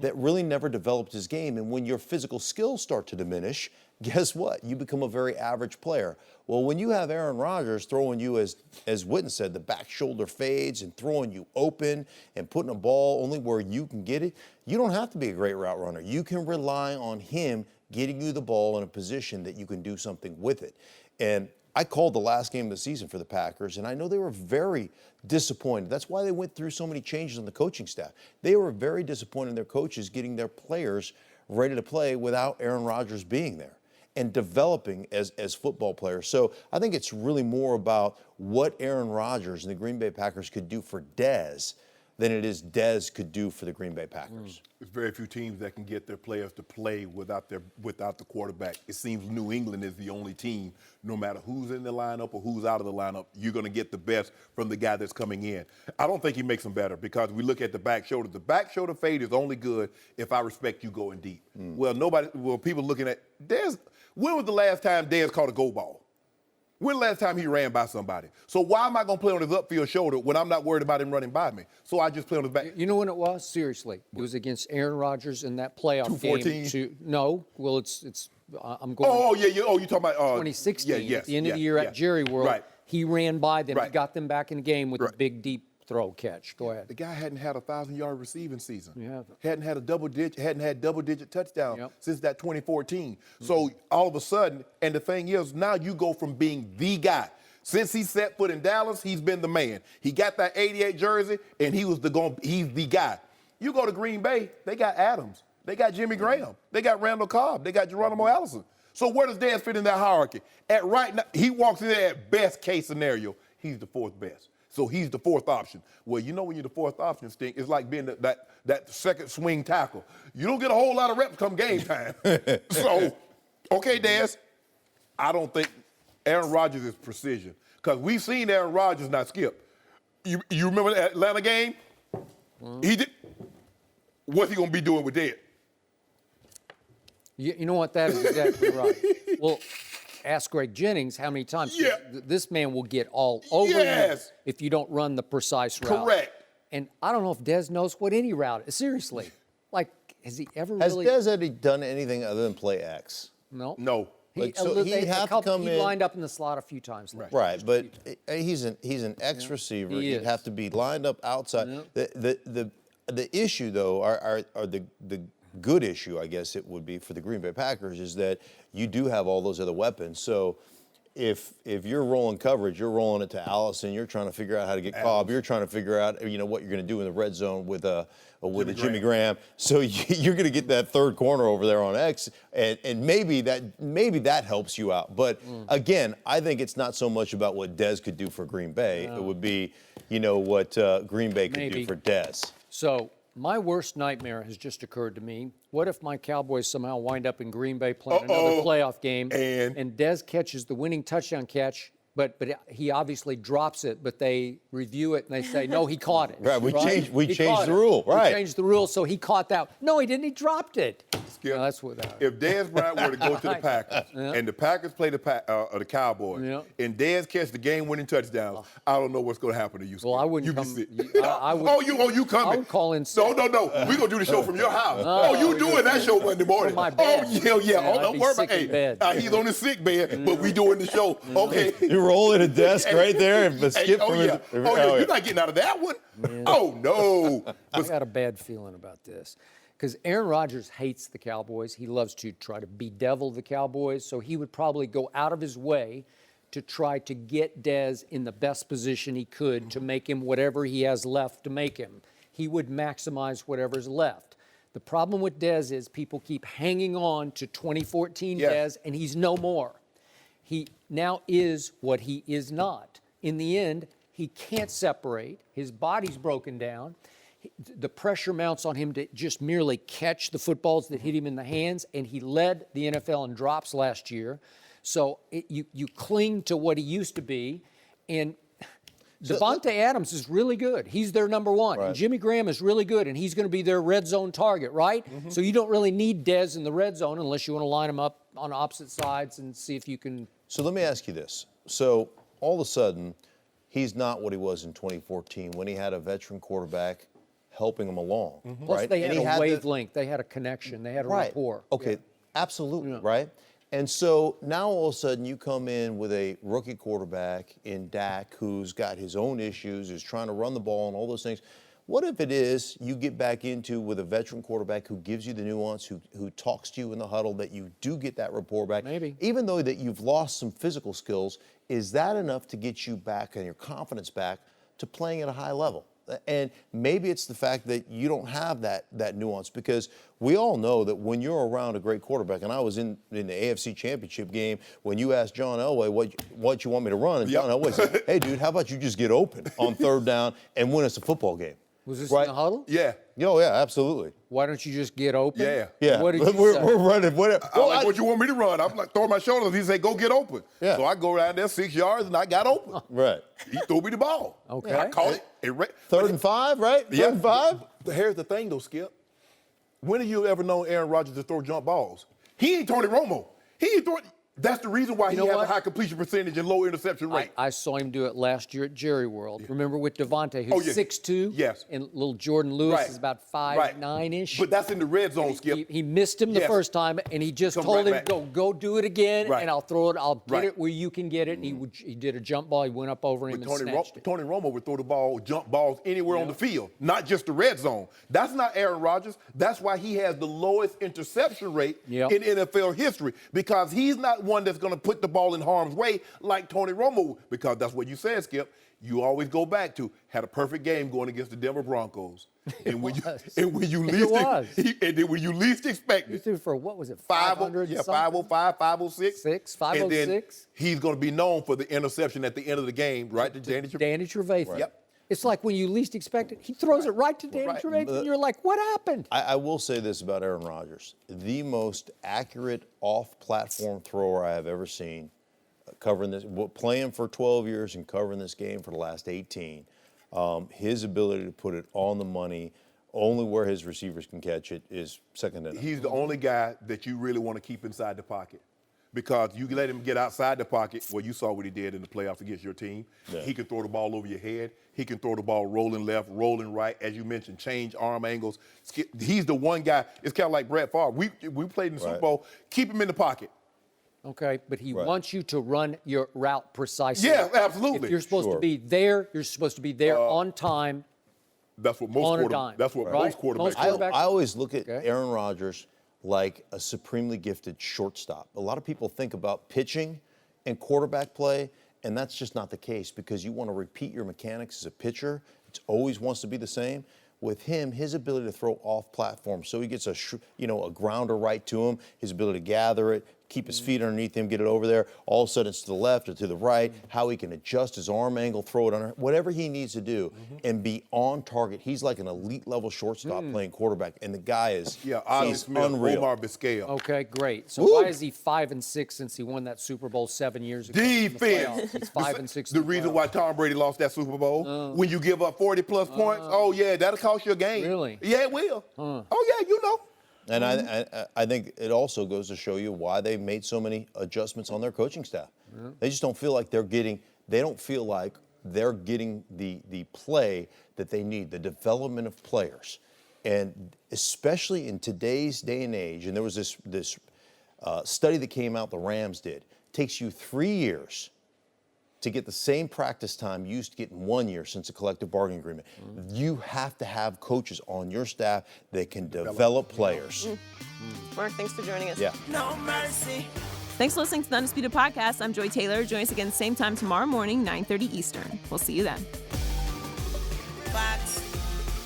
that really never developed his game. And when your physical skills start to diminish, guess what? You become a very average player. Well, when you have Aaron Rodgers throwing you, as Witten said, the back shoulder fades and throwing you open and putting a ball only where you can get it, you don't have to be a great route runner. You can rely on him getting you the ball in a position that you can do something with it. And I called the last game of the season for the Packers, and I know they were very disappointed. That's why they went through so many changes on the coaching staff. They were very disappointed in their coaches getting their players ready to play without Aaron Rodgers being there and developing as football players. So I think it's really more about what Aaron Rodgers and the Green Bay Packers could do for Des than it is Des could do for the Green Bay Packers. There's very few teams that can get their players to play without the quarterback. It seems New England is the only team, no matter who's in the lineup or who's out of the lineup, you're going to get the best from the guy that's coming in. I don't think he makes them better because we look at the back shoulder. The back shoulder fade is only good if I respect you going deep. Well, people looking at Des. When was the last time Des caught a go ball? When the last time he ran by somebody? So why am I going to play on his upfield shoulder when I'm not worried about him running by me? So I just play on his back. You know when it was? Seriously. It was against Aaron Rodgers in that playoff game. No. Well, I'm going. Oh, yeah. Oh, you're talking about 2016 at the end of the year at Jerry World. Right. He ran by them. Right. He got them back in the game with a big, deep throw catch. Go ahead. The guy hadn't had a 1,000-yard receiving season. Yeah. Hadn't had double-digit touchdown since that 2014. So all of a sudden, and the thing is, now you go from being the guy. Since he set foot in Dallas, he's been the man. He got that 88 jersey, and he's the guy. You go to Green Bay, they got Adams. They got Jimmy Graham. They got Randall Cobb. They got Geronimo Allison. So where does Des fit in that hierarchy? At right now, he walks in there at best case scenario, he's the fourth best. So he's the fourth option. Well, you know when you're the fourth option, Stink, it's like being that second swing tackle. You don't get a whole lot of reps come game time. So, okay, Des, I don't think Aaron Rodgers is precision. Because we've seen Aaron Rodgers not skip. You remember the Atlanta game? He did. What's he going to be doing with that? You know what? That is exactly right. Well, ask Greg Jennings how many times. Yeah. This man will get all over you if you don't run the precise route. Correct. And I don't know if Des knows what any route is. Seriously. Like, has he ever really? Has Des done anything other than play X? No. No. He lined up in the slot a few times. Right, but he's an X receiver. He'd have to be lined up outside. The issue, though, or the good issue, I guess it would be for the Green Bay Packers, is that you do have all those other weapons. So if you're rolling coverage, you're rolling it to Allison, you're trying to figure out how to get Cobb, you're trying to figure out what you're going to do in the red zone with Jimmy Graham. So you're going to get that third corner over there on X, and maybe that helps you out. But again, I think it's not so much about what Des could do for Green Bay. It would be, what Green Bay could do for Des. So my worst nightmare has just occurred to me. What if my Cowboys somehow wind up in Green Bay playing another playoff game and Des catches the winning touchdown catch But he obviously drops it, but they review it and they say, no, he caught it. Right, we changed the He rule, right. We changed the rule, so he caught that. No, he didn't. He dropped it. Skip, No, that's what. if Dez Bryant were to go to the Packers and the Packers play the Cowboys and Dez catch the game-winning touchdown, I don't know what's going to happen to you. Skip. Well, I wouldn't you come. Can sit. I would, you coming? I would call in sick. No. We're going to do the show from your house. You doing that show Monday morning. From my bed. Oh, yeah. I'd Don't be worry sick about in bed. He's on his sick bed, but we doing the show. Okay. You roll in a desk right there and skip from his. You're not getting out of that one. Oh, no. I got a bad feeling about this. Because Aaron Rodgers hates the Cowboys. He loves to try to bedevil the Cowboys, so he would probably go out of his way to try to get Dez in the best position he could to make him whatever he has left to make him. He would maximize whatever's left. The problem with Dez is people keep hanging on to 2014 Dez, and he's no more. He now is what he is not. In the end, he can't separate. His body's broken down. The pressure mounts on him to just merely catch the footballs that hit him in the hands, and he led the NFL in drops last year. So you cling to what he used to be, and Devontae Adams is really good. He's their number one. Right. And Jimmy Graham is really good, and he's going to be their red zone target, right? So you don't really need Dez in the red zone unless you want to line them up on opposite sides and see if you can. So let me ask you this. So all of a sudden, he's not what he was in 2014 when he had a veteran quarterback helping him along, Plus, right? they had And a wavelength. They had a connection. They had a rapport. Okay, absolutely, right? And so now all of a sudden you come in with a rookie quarterback in Dak who's got his own issues, who's trying to run the ball and all those things. What if it is you get back into with a veteran quarterback who gives you the nuance, who talks to you in the huddle, that you do get that rapport back? Maybe. Even though that you've lost some physical skills, is that enough to get you back and your confidence back to playing at a high level? And maybe it's the fact that you don't have that nuance, because we all know that when you're around a great quarterback, and I was in the AFC Championship game when you asked John Elway what you want me to run, and John Elway said, hey, dude, how about you just get open on third down and win us a football game? Was this Right. in the huddle? Yeah. Oh, yeah, absolutely. Why don't you just get open? Yeah. What did you say? We're running. What you want me to run? I'm like, throwing my shoulders. He said, go get open. Yeah. So I go around there 6 yards, and I got open. Right. He threw me the ball. Okay. I caught it. Third and 5, right? Third and 5? Here's the thing, though, Skip. When have you ever known Aaron Rodgers to throw jump balls? He ain't Tony Romo. He ain't throwing. That's the reason why he has a high completion percentage and low interception rate. I saw him do it last year at Jerry World. Remember with Devontae, who's 6'2"? Yes. And little Jordan Lewis is about 5'9"-ish. But that's in the red zone, Skip. He missed him the first time, and he just told him, go do it again, and I'll throw it. I'll get it where you can get it. And he did a jump ball. He went up over him and snatched it. Tony Romo would throw the ball, jump balls anywhere on the field, not just the red zone. That's not Aaron Rodgers. That's why he has the lowest interception rate in NFL history, because he's not one that's going to put the ball in harm's way like Tony Romo, because that's what you said, Skip. You always go back to had a perfect game going against the Denver Broncos, and when you least expect He it, threw for what was it? 500, 505, 506, 506. and then he's going to be known for the interception at the end of the game, right to Danny Trevathan. Right. Yep. It's like when you least expect it, he throws it right to Danny Trevathan, and you're like, what happened? I will say this about Aaron Rodgers. The most accurate off-platform thrower I have ever seen, covering this, playing for 12 years and covering this game for the last 18, his ability to put it on the money, only where his receivers can catch it, is second to none. He's the only guy that you really want to keep inside the pocket, because you let him get outside the pocket. Well, you saw what he did in the playoffs against your team. Yeah. He can throw the ball over your head. He can throw the ball rolling left, rolling right, as you mentioned, change arm angles. He's the one guy. It's kind of like Brett Favre. We played in the Super Bowl. Keep him in the pocket. Okay, but he wants you to run your route precisely. Yeah, absolutely. If you're supposed to be there, you're supposed to be there on time. That's what most quarterbacks. I always look at Aaron Rodgers like a supremely gifted shortstop. A lot of people think about pitching and quarterback play, and that's just not the case, because you want to repeat your mechanics as a pitcher. It always wants to be the same. With him, his ability to throw off platform, so he gets a grounder right to him, his ability to gather it, keep his feet underneath him, get it over there. All of a sudden it's to the left or to the right, how he can adjust his arm angle, throw it under, whatever he needs to do and be on target. He's like an elite level shortstop playing quarterback, and the guy is he's unreal. Omar Vizquel. Okay, great. So why is he 5-6 since he won that Super Bowl 7 years ago? Defense. He's 5-6. The reason why Tom Brady lost that Super Bowl, when you give up 40-plus points, oh, yeah, that'll cost you a game. Really? Yeah, it will. Oh, yeah, you know. And I think it also goes to show you why they've made so many adjustments on their coaching staff. They just don't feel like they're getting the play that they need, the development of players. And especially in today's day and age, and there was this study that came out the Rams did, it takes you 3 years to get the same practice time you used to get in 1 year since a collective bargaining agreement. You have to have coaches on your staff that can develop players. Mark, thanks for joining us. Yeah. No mercy. Thanks for listening to the Undisputed Podcast. I'm Joy Taylor. Join us again same time tomorrow morning, 9:30 Eastern. We'll see you then. Fox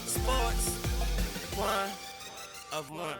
Sports 1 of 1.